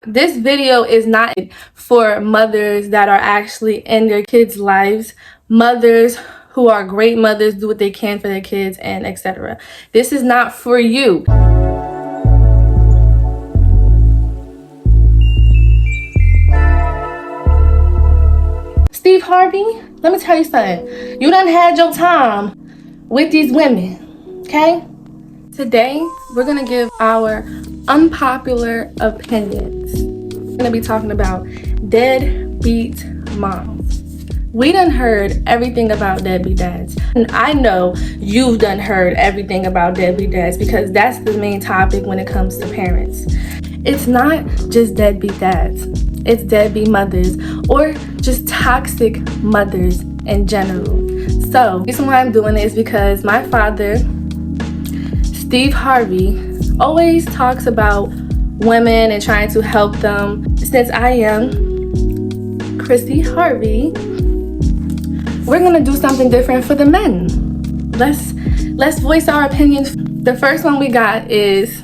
This video is not for mothers that are actually in their kids' lives, mothers who are great mothers, do what they can for their kids, and etc. This is not for you. Steve Harvey, let me tell you something. You done had your time with these women, okay? Today, we're gonna give our unpopular opinions. We're gonna be talking about deadbeat moms. We done heard everything about deadbeat dads. And I know you've done heard everything about deadbeat dads because that's the main topic when it comes to parents. It's not just deadbeat dads. It's deadbeat mothers or just toxic mothers in general. So, the reason why I'm doing it is because my father, Steve Harvey, always talks about women and trying to help them. Since I am Crissy Harvey, we're gonna do something different for the men. Let's voice our opinions. The first one we got is,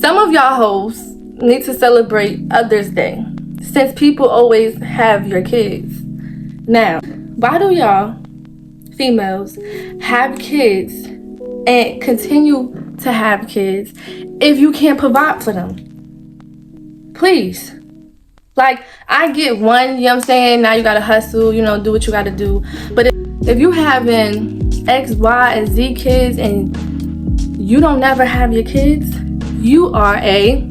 some of y'all hoes need to celebrate Mother's Day since people always have your kids. Now, why do y'all females have kids and continue to have kids if you can't provide for them? Please. Like, I get one, you know what I'm saying, now you gotta hustle, you know, do what you gotta do. But if you having X, Y, and Z kids and you don't never have your kids, you are a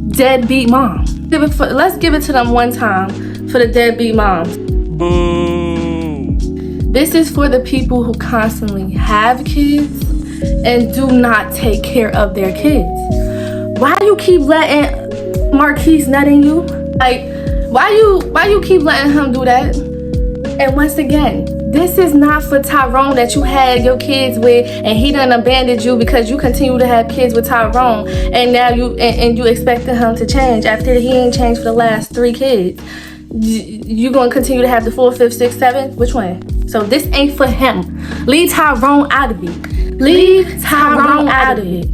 deadbeat mom. Let's give it to them one time for the deadbeat moms. Boo. This is for the people who constantly have kids and do not take care of their kids. Why you keep letting Marquise nut in you? Like, why you keep letting him do that? And once again, this is not for Tyrone that you had your kids with and he done abandoned you because you continue to have kids with Tyrone and now you expecting him to change after he ain't changed for the last 3 kids. You gonna continue to have the 4th, 5th, 6th, 7th? Which one? So this ain't for him. Leave Tyrone out of it. Leave Tyrone out of it.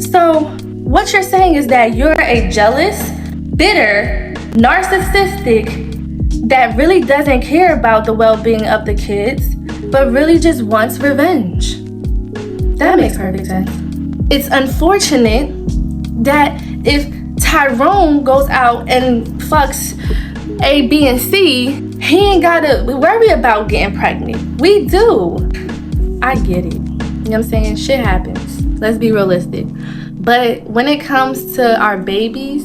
So what you're saying is that you're a jealous, bitter, narcissistic that really doesn't care about the well-being of the kids, but really just wants revenge. That makes perfect sense. It's unfortunate that if Tyrone goes out and fucks A, B, and C, he ain't gotta worry about getting pregnant. We do. I get it. You know what I'm saying? Shit happens. Let's be realistic. But when it comes to our babies,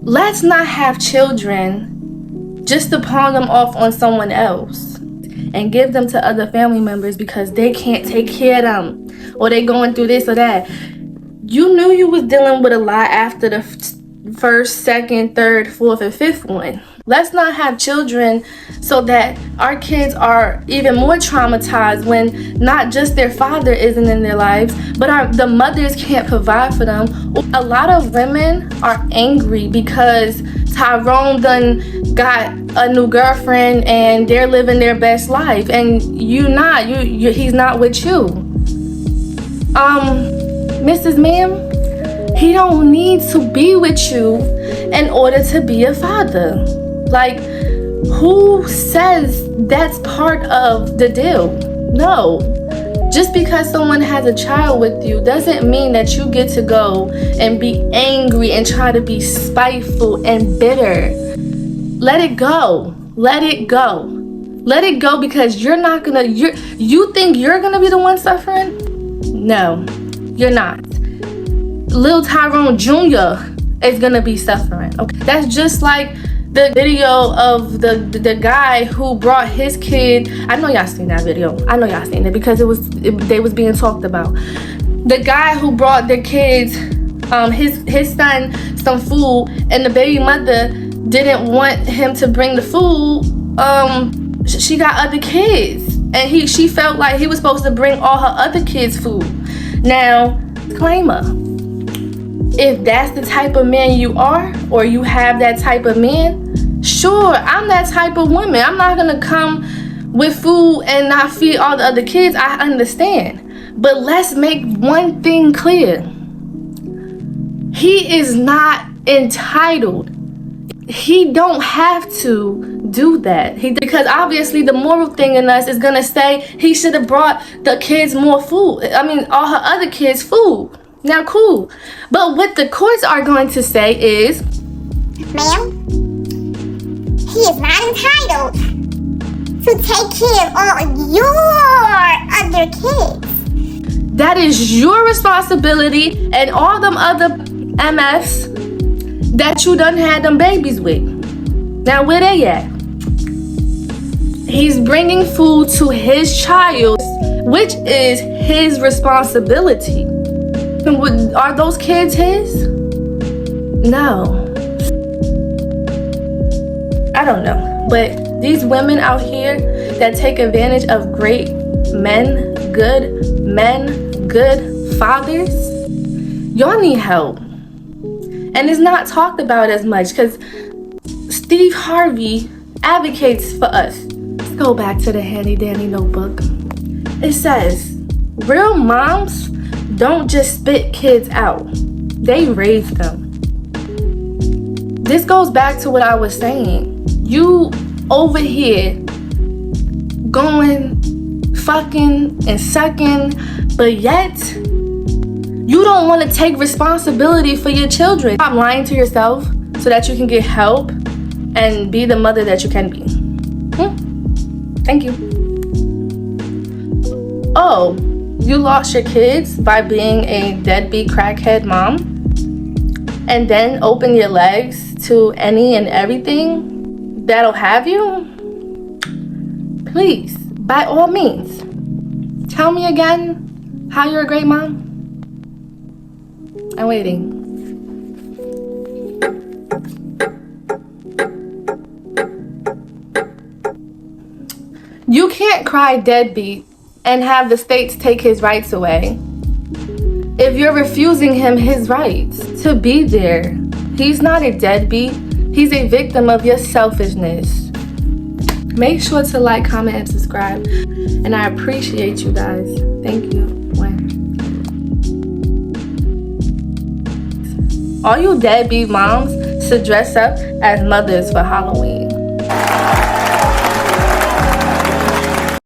let's not have children just to pawn them off on someone else and give them to other family members because they can't take care of them or they going through this or that. You knew you was dealing with a lot after the 1st, 2nd, 3rd, 4th, and 5th one. Let's not have children so that our kids are even more traumatized when not just their father isn't in their lives, but the mothers can't provide for them. A lot of women are angry because Tyrone done got a new girlfriend and they're living their best life and he's not with you. Mrs. Ma'am, he don't need to be with you in order to be a father. Like, who says that's part of the deal? No. Just because someone has a child with you doesn't mean that you get to go and be angry and try to be spiteful and bitter. Let it go. Let it go. Let it go because you think you're gonna be the one suffering? No, you're not. Lil Tyrone Jr. is gonna be suffering. Okay, that's just like the video of the guy who brought his kid. I know y'all seen that video. I know y'all seen it because they was being talked about. The guy who brought the kids, his son, some food, and the baby mother didn't want him to bring the food. She got other kids, and she felt like he was supposed to bring all her other kids' food. Now, disclaimer. If that's the type of man you are, or you have that type of man, sure, I'm that type of woman. I'm not gonna come with food and not feed all the other kids. I understand. But let's make one thing clear. He is not entitled. He don't have to do that. Because obviously the moral thing in us is gonna say he should have brought the kids more food. I mean, all her other kids food. Now, cool. But what the courts are going to say is, ma'am, he is not entitled to take care of all your other kids. that is your responsibility and all them other MFs that you done had them babies with. Now, where they at? He's bringing food to his child, which is his responsibility. Are those kids his? No. I don't know. But these women out here that take advantage of great men, good fathers, y'all need help. And it's not talked about as much because Steve Harvey advocates for us. Let's go back to the handy dandy notebook. It says, real moms don't just spit kids out. They raise them. This goes back to what I was saying. You over here going fucking and sucking, but yet you don't want to take responsibility for your children. Stop lying to yourself so that you can get help and be the mother that you can be. Thank you. Oh, you lost your kids by being a deadbeat crackhead mom and then open your legs to any and everything that'll have you? Please, by all means, tell me again how you're a great mom. I'm waiting. You can't cry deadbeat and have the states take his rights away if you're refusing him his rights to be there. He's not a deadbeat. He's a victim of your selfishness. Make sure to like, comment, and subscribe. And I appreciate you guys. Thank you. All you deadbeat moms should dress up as mothers for Halloween.